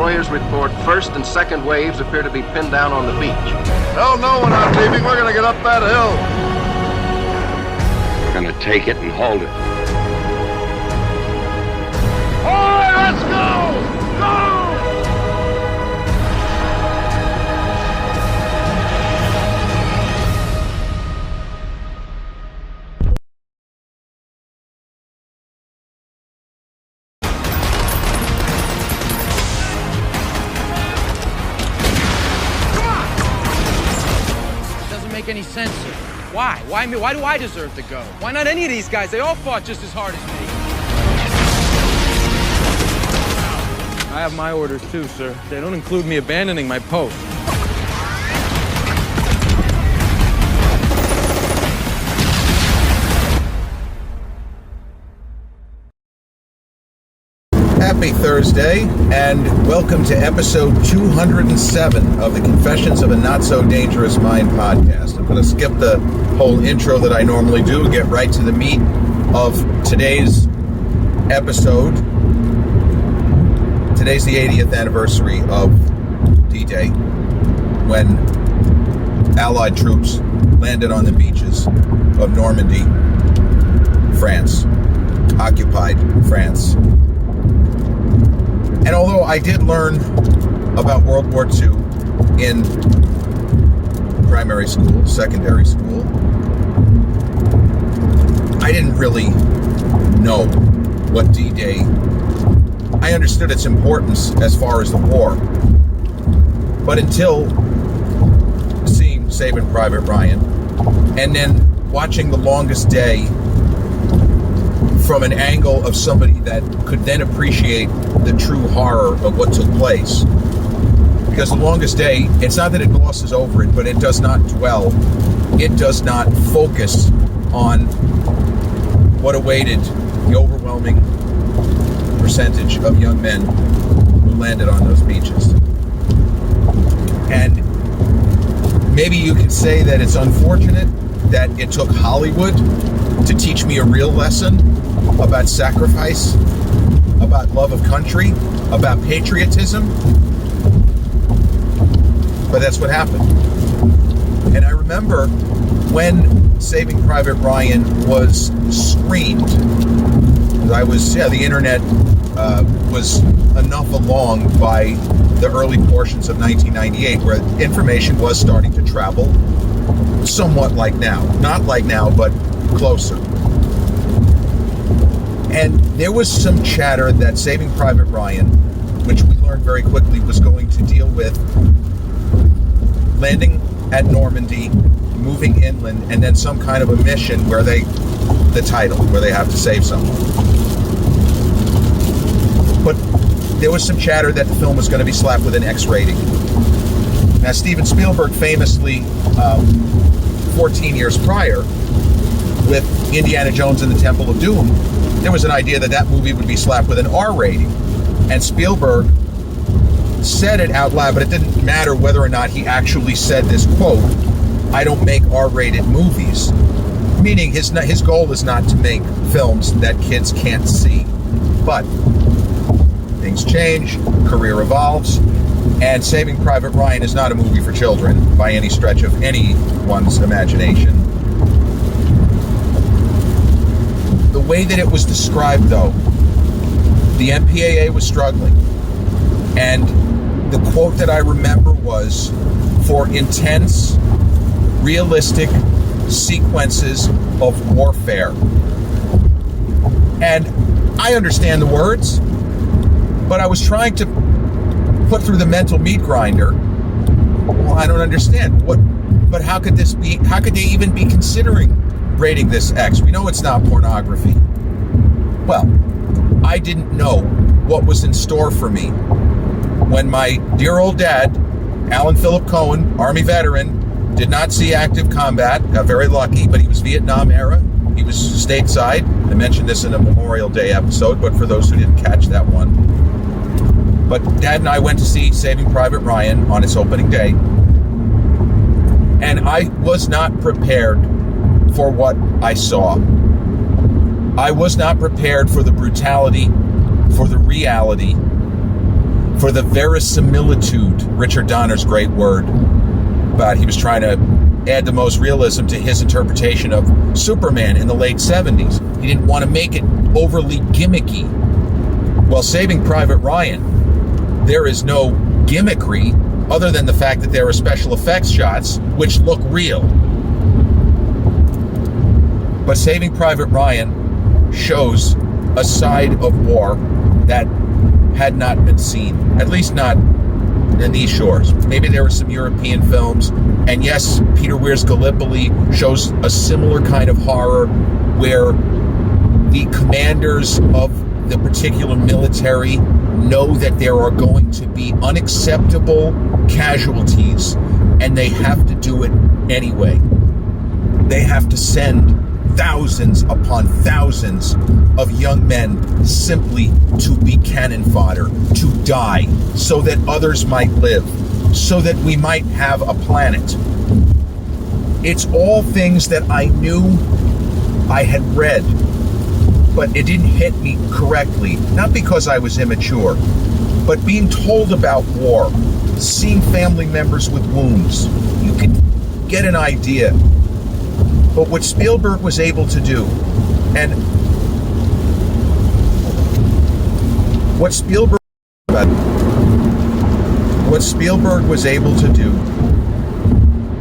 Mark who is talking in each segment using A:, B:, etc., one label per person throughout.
A: destroyers report first and second waves appear to be pinned down on the beach.
B: Hell no, we're not leaving. We're going to get up that hill.
C: We're going to take it and hold it.
B: All right, let's go! Go!
D: Make any sense here. Why? Why me? Why do I deserve to go? Why not any of these guys? They all fought just as hard as me. I have my orders too, sir. They don't include me abandoning my post.
E: Happy Thursday, and welcome to episode 207 of the Confessions of a Not-So-Dangerous Mind podcast. I'm going to skip the whole intro that I normally do and get right to the meat of today's episode. Today's the 80th anniversary of D-Day, when Allied troops landed on the beaches of Normandy, France, occupied France. And although I did learn about World War II in primary school, secondary school, I didn't really know what D-Day. I understood its importance as far as the war. But until seeing Saving Private Ryan and then watching The Longest Day from an angle of somebody that could then appreciate the true horror of what took place. Because The Longest Day, it's not that it glosses over it, but it does not dwell. It does not focus on what awaited the overwhelming percentage of young men who landed on those beaches. And maybe you could say that it's unfortunate that it took Hollywood to teach me a real lesson about sacrifice, about love of country, about patriotism. But that's what happened. And I remember when Saving Private Ryan was screened, the internet was enough along by the early portions of 1998 where information was starting to travel somewhat like now. Not like now, but closer. And there was some chatter that Saving Private Ryan, which we learned very quickly was going to deal with landing at Normandy, moving inland, and then some kind of a mission where they have to save someone. But there was some chatter that the film was going to be slapped with an X rating. Now, Steven Spielberg famously, 14 years prior, with Indiana Jones and the Temple of Doom, there was an idea that that movie would be slapped with an R rating. And Spielberg said it out loud, but it didn't matter whether or not he actually said this quote, "I don't make R-rated movies." Meaning his goal is not to make films that kids can't see. But things change, career evolves, and Saving Private Ryan is not a movie for children by any stretch of anyone's imagination. The way that it was described, though, the MPAA was struggling. And the quote that I remember was, "For intense, realistic sequences of warfare." And I understand the words, but I was trying to put through the mental meat grinder. Well, I don't understand. But how could this be? How could they even be considering rating this X? We know it's not pornography. Well, I didn't know what was in store for me when my dear old dad, Alan Philip Cohen, Army veteran, did not see active combat. Got very lucky, but he was Vietnam era. He was stateside. I mentioned this in a Memorial Day episode, but for those who didn't catch that one. But Dad and I went to see Saving Private Ryan on its opening day. And I was not prepared for what I saw. I was not prepared for the brutality, for the reality for the verisimilitude, Richard Donner's great word, about he was trying to add the most realism to his interpretation of Superman in the late 70s. He didn't want to make it overly gimmicky. Well, Saving Private Ryan, there is no gimmickry other than the fact that there are special effects shots which look real. But Saving Private Ryan shows a side of war that had not been seen, at least not in these shores. Maybe there were some European films, and yes, Peter Weir's Gallipoli shows a similar kind of horror where the commanders of the particular military know that there are going to be unacceptable casualties, and they have to do it anyway. They have to send thousands upon thousands of young men simply to be cannon fodder, to die, so that others might live, so that we might have a planet. It's all things that I knew I had read, but it didn't hit me correctly, not because I was immature, but being told about war, seeing family members with wounds, you can get an idea. But what Spielberg was able to do, and what Spielberg was able to do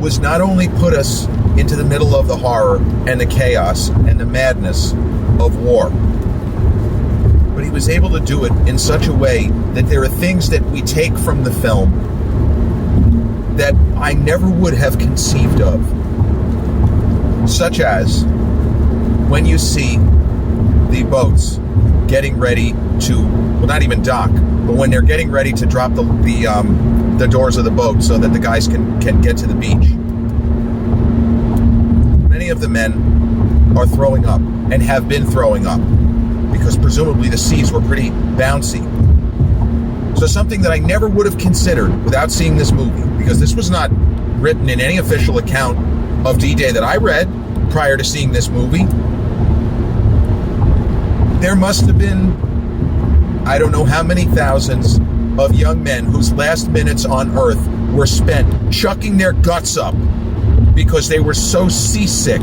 E: was not only put us into the middle of the horror and the chaos and the madness of war, but he was able to do it in such a way that there are things that we take from the film that I never would have conceived of. Such as when you see the boats getting ready to, well, not even dock, but when they're getting ready to drop the doors of the boat so that the guys can get to the beach. Many of the men are throwing up and have been throwing up because presumably the seas were pretty bouncy. So something that I never would have considered without seeing this movie, because this was not written in any official account of D-Day that I read prior to seeing this movie. There must have been, I don't know how many thousands of young men whose last minutes on Earth were spent chucking their guts up because they were so seasick,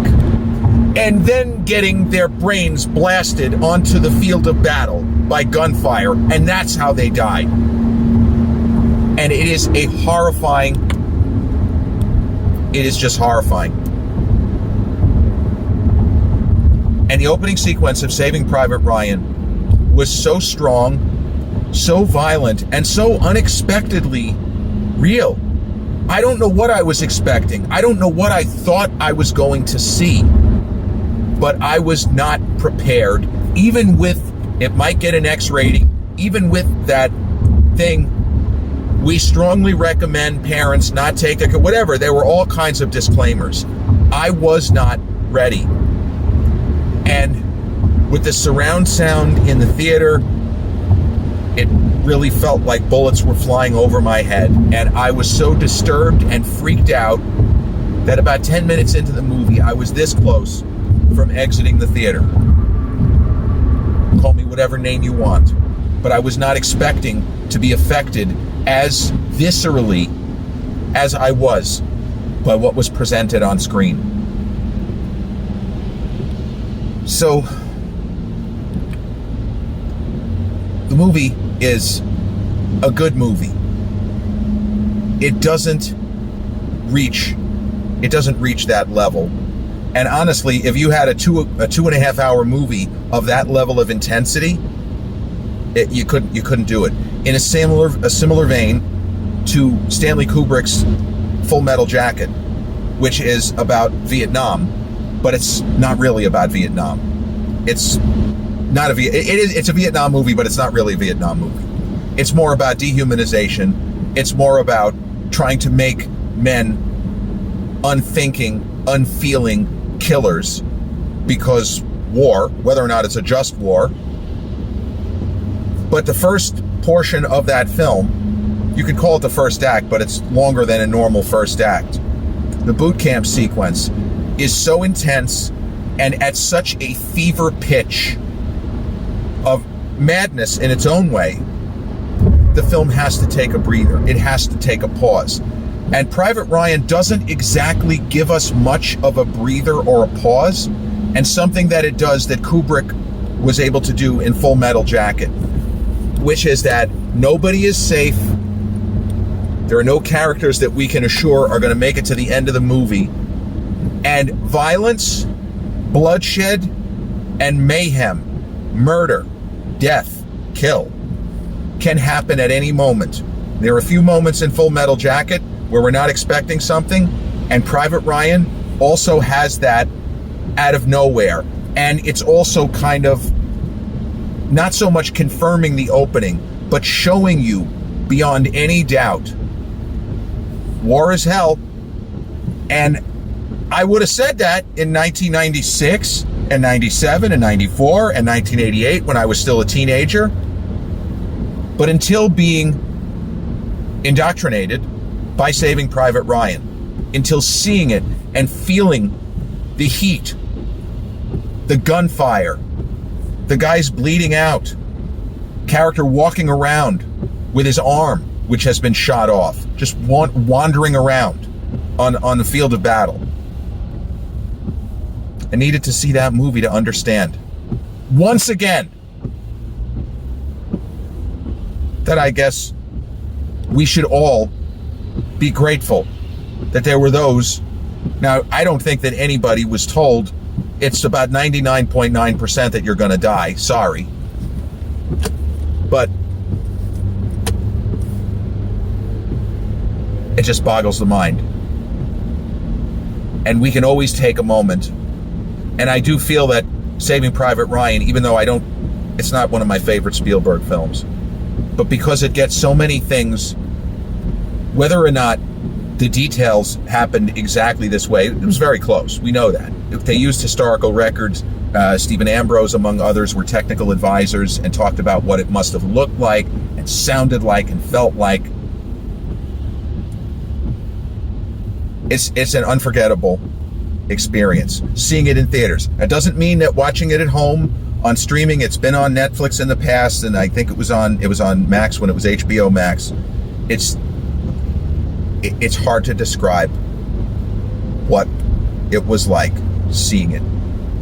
E: and then getting their brains blasted onto the field of battle by gunfire, and that's how they died. And it is a horrifying, it is just horrifying. And the opening sequence of Saving Private Ryan was so strong, so violent, and so unexpectedly real. I don't know what I was expecting. I don't know what I thought I was going to see. But I was not prepared, even with, it might get an X rating, even with that thing, we strongly recommend parents not take a, whatever, there were all kinds of disclaimers. I was not ready. And with the surround sound in the theater, it really felt like bullets were flying over my head. And I was so disturbed and freaked out that about 10 minutes into the movie, I was this close from exiting the theater. Call me whatever name you want. But I was not expecting to be affected as viscerally as I was by what was presented on screen. So, the movie is a good movie. It doesn't reach that level. And honestly, if you had a 2.5 hour movie of that level of intensity, you couldn't do it. In a similar vein to Stanley Kubrick's Full Metal Jacket, which is about Vietnam, but it's not really about Vietnam. It's not it's a Vietnam movie, but it's not really a Vietnam movie. It's more about dehumanization. It's more about trying to make men unthinking, unfeeling killers, because war, whether or not it's a just war. But the first portion of that film, you could call it the first act, but it's longer than a normal first act. The boot camp sequence is so intense and at such a fever pitch of madness in its own way the film has to take a breather. It has to take a pause. And Private Ryan doesn't exactly give us much of a breather or a pause, and something that it does that Kubrick was able to do in Full Metal Jacket, which is that nobody is safe. There are no characters that we can assure are going to make it to the end of the movie. And violence, bloodshed, and mayhem, murder, death, kill, can happen at any moment. There are a few moments in Full Metal Jacket where we're not expecting something, and Private Ryan also has that out of nowhere. And it's also kind of not so much confirming the opening, but showing you beyond any doubt, war is hell. And I would have said that in 1996 and 97 and 94 and 1988 when I was still a teenager. But until being indoctrinated by Saving Private Ryan, until seeing it and feeling the heat, the gunfire, the guy's bleeding out, character walking around with his arm, which has been shot off, just wandering around on the field of battle. I needed to see that movie to understand, once again, that I guess we should all be grateful that there were those. Now, I don't think that anybody was told it's about 99.9% that you're going to die. Sorry. But it just boggles the mind. And we can always take a moment. And I do feel that Saving Private Ryan, even though it's not one of my favorite Spielberg films, but because it gets so many things, whether or not the details happened exactly this way, it was very close. We know that. If they used historical records, Stephen Ambrose, among others, were technical advisors and talked about what it must have looked like and sounded like and felt like. It's an unforgettable experience. Seeing it in theaters. That doesn't mean that watching it at home on streaming. It's been on Netflix in the past, and I think it was on Max when it was HBO Max. It's hard to describe what it was like seeing it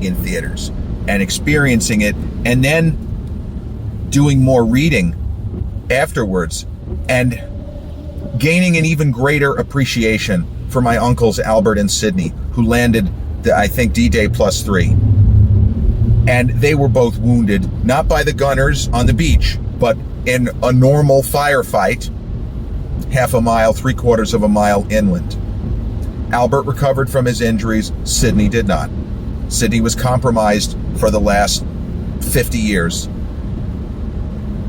E: in theaters and experiencing it, and then doing more reading afterwards and gaining an even greater appreciation for my uncles Albert and Sidney, who landed I think D-Day +3. And they were both wounded, not by the gunners on the beach, but in a normal firefight, half a mile, 3/4 of a mile inland. Albert recovered from his injuries. Sidney did not. Sidney was compromised for the last 50 years,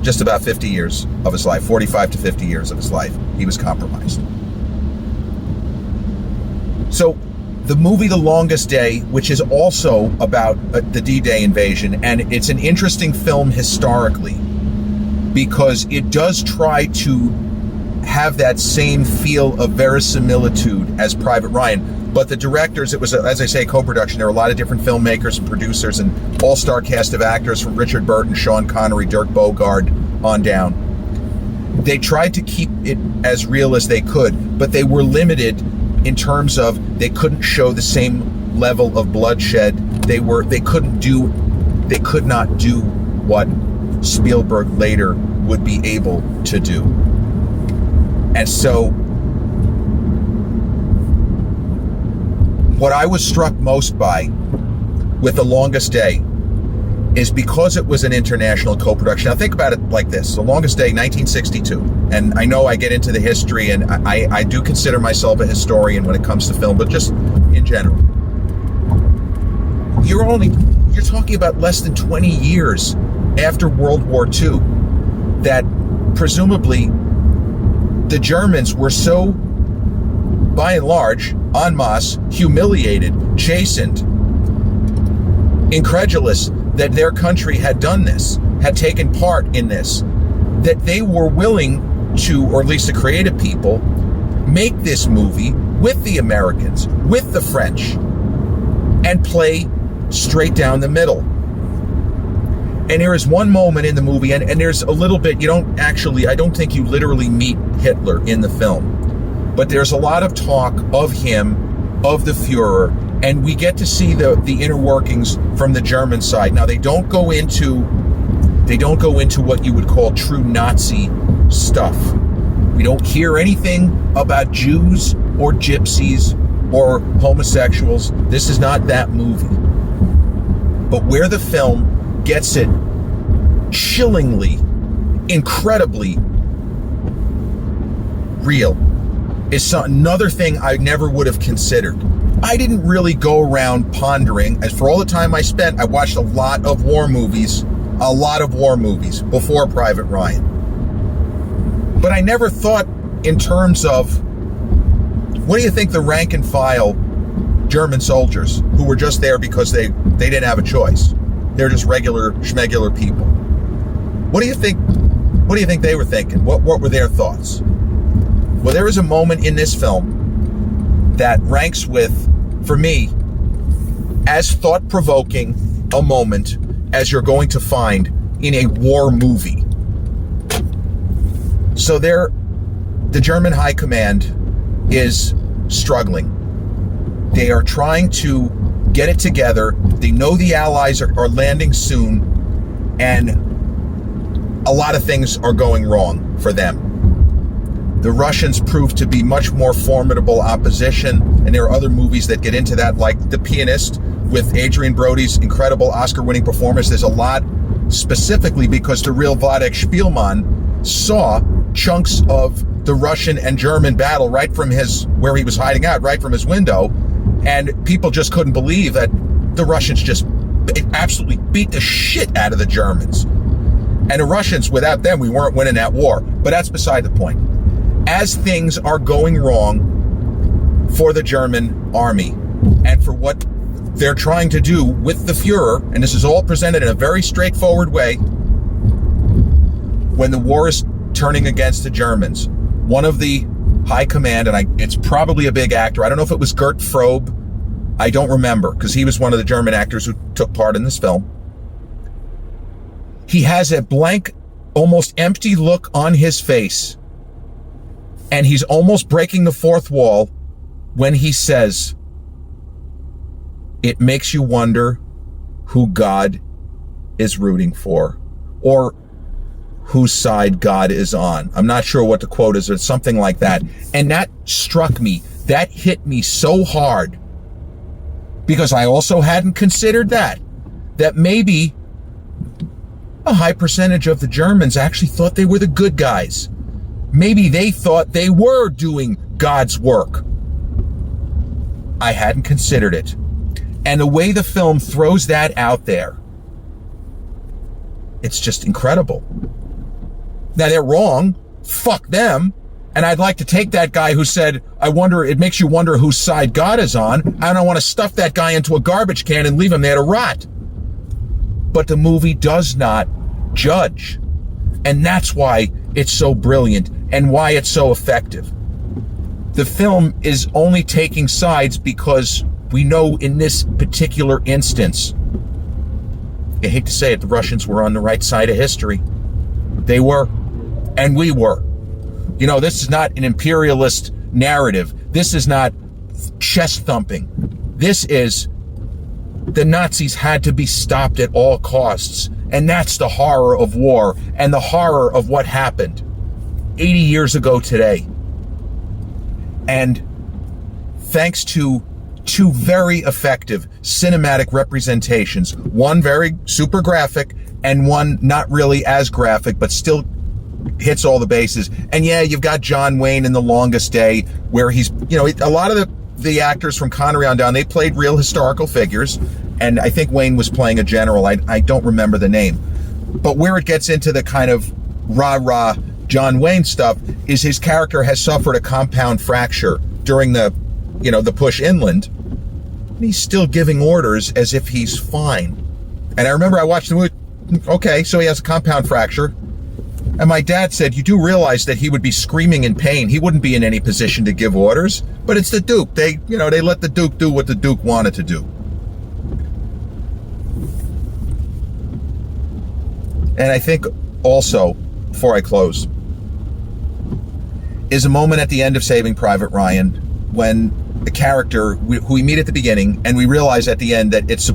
E: just about 50 years of his life, 45 to 50 years of his life, he was compromised. So the movie The Longest Day, which is also about the D-Day invasion, and it's an interesting film historically because it does try to have that same feel of verisimilitude as Private Ryan. But the directors, it was, as I say, co-production. There were a lot of different filmmakers and producers and all-star cast of actors from Richard Burton, Sean Connery, Dirk Bogarde on down. They tried to keep it as real as they could, but they were limited in terms of they couldn't show the same level of bloodshed. They could not do what Spielberg later would be able to do. And so what I was struck most by with The Longest Day is because it was an international co-production. Now think about it like this. The Longest Day, 1962. And I know I get into the history, and I do consider myself a historian when it comes to film, but just in general. You're talking about less than 20 years after World War II that presumably the Germans were so, by and large, en masse, humiliated, chastened, incredulous that their country had done this, had taken part in this, that they were willing to, or at least the creative people, make this movie with the Americans, with the French, and play straight down the middle. And there is one moment in the movie, and there's a little bit, I don't think you literally meet Hitler in the film, but there's a lot of talk of him, of the Fuhrer, and we get to see the inner workings from the German side. Now, they don't go into what you would call true Nazi stuff. We don't hear anything about Jews or gypsies or homosexuals. This is not that movie. But where the film gets it chillingly, incredibly real is another thing I never would have considered. I didn't really go around pondering. As for all the time I spent, I watched a lot of war movies before Private Ryan. But I never thought in terms of, what do you think the rank and file German soldiers who were just there because they didn't have a choice? They're just regular schmegular people. What do you think they were thinking? What were their thoughts? Well, there is a moment in this film that ranks with, for me, as thought-provoking a moment as you're going to find in a war movie. So the German high command is struggling. They are trying to get it together. They know the Allies are landing soon, and a lot of things are going wrong for them. The Russians prove to be much more formidable opposition, and there are other movies that get into that, like The Pianist with Adrian Brody's incredible Oscar-winning performance. There's a lot specifically because the real Wladek Spielmann saw chunks of the Russian and German battle right from where he was hiding out, right from his window, and people just couldn't believe that the Russians just absolutely beat the shit out of the Germans. And the Russians, without them, we weren't winning that war. But that's beside the point. As things are going wrong for the German army and for what they're trying to do with the Fuhrer, and this is all presented in a very straightforward way, when the war is turning against the Germans, one of the high command, and it's probably a big actor, I don't know if it was Gert Frobe, I don't remember, because he was one of the German actors who took part in this film. He has a blank, almost empty look on his face, and he's almost breaking the fourth wall when he says, "It makes you wonder who God is rooting for, or whose side God is on." I'm not sure what the quote is, or something like that. And that struck me. That hit me so hard, because I also hadn't considered that maybe a high percentage of the Germans actually thought they were the good guys. Maybe they thought they were doing God's work. I hadn't considered it. And the way the film throws that out there, it's just incredible. Now, they're wrong. Fuck them. And I'd like to take that guy who said, it makes you wonder whose side God is on. I don't want to stuff that guy into a garbage can and leave him there to rot. But the movie does not judge. And that's why it's so brilliant and why it's so effective. The film is only taking sides because we know in this particular instance, I hate to say it, the Russians were on the right side of history. They were, and we were. This is not an imperialist narrative. This is not chest thumping. This is, the Nazis had to be stopped at all costs. And that's the horror of war and the horror of what happened 80 years ago today. And thanks to two very effective cinematic representations, one very super graphic and one not really as graphic, but still hits all the bases. And yeah, you've got John Wayne in The Longest Day, where he's, a lot of the actors from Connery on down, they played real historical figures. And I think Wayne was playing a general. I don't remember the name. But where it gets into the kind of rah-rah John Wayne stuff is his character has suffered a compound fracture during the push inland. And he's still giving orders as if he's fine. And I remember I watched the movie, okay, so he has a compound fracture. And my dad said, you do realize that he would be screaming in pain. He wouldn't be in any position to give orders. But it's the Duke. They let the Duke do what the Duke wanted to do. and I think also, before I close, is a moment at the end of Saving Private Ryan when the character who we meet at the beginning, and we realize at the end that it's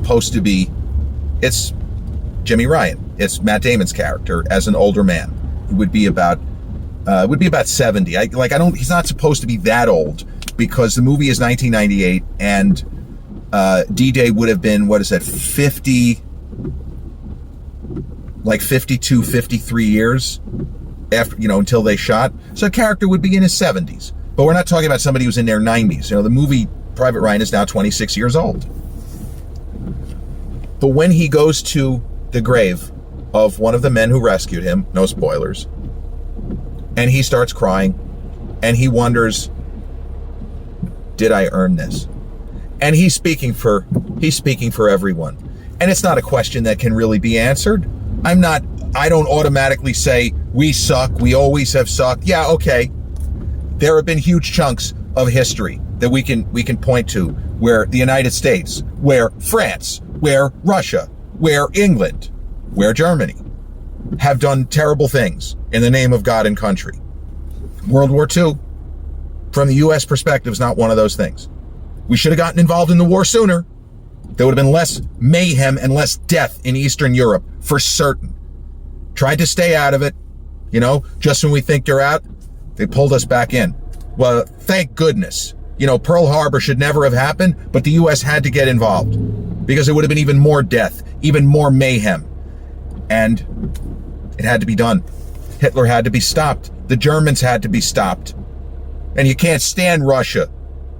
E: Jimmy Ryan. It's Matt Damon's character as an older man who would be about 70. He's not supposed to be that old because the movie is 1998 and D-Day would have been, 52, 53 years after, until they shot. So a character would be in his 70s. But we're not talking about somebody who's in their 90s. The movie Private Ryan is now 26 years old. But when he goes to the grave of one of the men who rescued him, no spoilers, and he starts crying, and he wonders, did I earn this? And he's speaking for everyone. And it's not a question that can really be answered. I don't automatically say, we suck, we always have sucked. Yeah, okay. There have been huge chunks of history that we can point to where the United States, where France, where Russia, where England, where Germany have done terrible things in the name of God and country. World War II, from the U.S. perspective, is not one of those things. We should have gotten involved in the war sooner. There would have been less mayhem and less death in Eastern Europe, for certain. Tried to stay out of it, just when we think you're out, they pulled us back in. Well, thank goodness. Pearl Harbor should never have happened, but the U.S. had to get involved because it would have been even more death, even more mayhem. And it had to be done. Hitler had to be stopped. The Germans had to be stopped. And you can't stand Russia,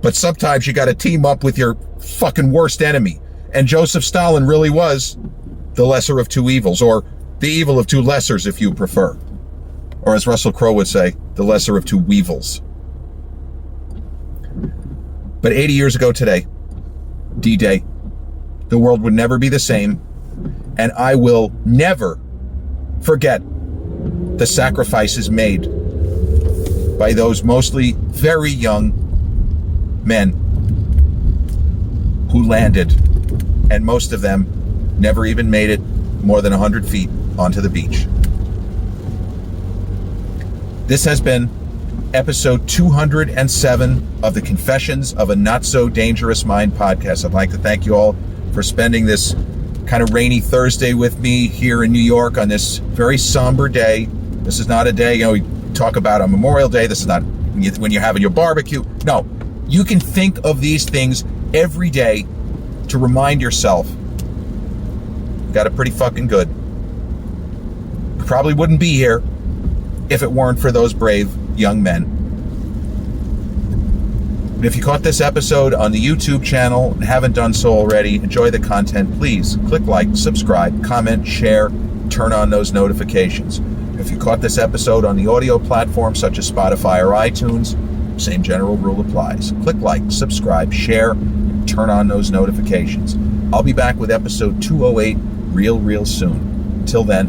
E: but sometimes you got to team up with your fucking worst enemy. And Joseph Stalin really was the lesser of two evils, or the evil of two lessers, if you prefer. Or as Russell Crowe would say, the lesser of two weevils. But 80 years ago today, D-Day, the world would never be the same, and I will never forget the sacrifices made by those mostly very young men who landed, and most of them never even made it more than 100 feet onto the beach. This has been episode 207 of the Confessions of a Not So Dangerous Mind podcast. I'd like to thank you all for spending this kind of rainy Thursday with me here in New York on this very somber day. This is not a day, we talk about on Memorial Day. This is not when you're having your barbecue. No, you can think of these things every day to remind yourself, got it pretty fucking good. Probably wouldn't be here if it weren't for those brave young men. And if you caught this episode on the YouTube channel and haven't done so already, enjoy the content, please click like, subscribe, comment, share, turn on those notifications. If you caught this episode on the audio platform such as Spotify or iTunes, same general rule applies. Click like, subscribe, share, turn on those notifications. I'll be back with episode 208 real soon. Until then,